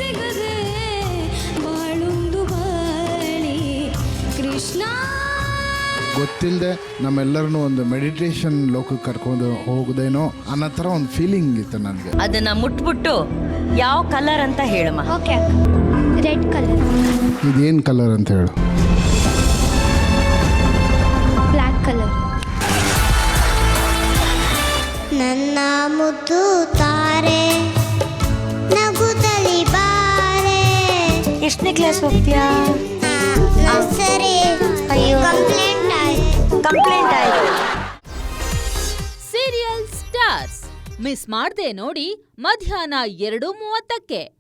ಸಿಗದೆ ಬಾಳುಂದು ಬಾಳಿ ಕೃಷ್ಣ. ಗೊತ್ತಿಲ್ಲದೆ ನಮ್ಮೆಲ್ಲರನ್ನೂ ಒಂದು ಮೆಡಿಟೇಷನ್ ಲೋಕಕ್ಕೆ ಕರ್ಕೊಂಡು ಹೋಗೋದೇನೋ ಅನ್ನೋ ಥರ ಒಂದು ಫೀಲಿಂಗ್ ಇತ್ತು ನನಗೆ. ಅದನ್ನ ಮುಟ್ಬಿಟ್ಟು ಯಾವ ಕಲರ್ ಅಂತ ಹೇಳಮ್ಮ. Okay, red colour. ಇದೇನು ಕಲರ್ ಅಂತ ಹೇಳು. Black colour. ನನ್ನ ಮುದ್ದು ತಾರೆ ನಗುತ್ತಲಿ ಬಾರೆ. ಎಷ್ಟನೇ ಕ್ಲಾಸ್ ಹೋಗ್ತೀಯಾ? ನರ್ಸರಿ. ಕಂಪ್ಲೇಂಟ್ ಆಯ್ತು. ಸೀರಿಯಲ್ ಸ್ಟಾರ್ಸ್ ಮಿಸ್ ಮಾಡ್ದೆ ನೋಡಿ ಮಧ್ಯಾಹ್ನ 2:30ಕ್ಕೆ.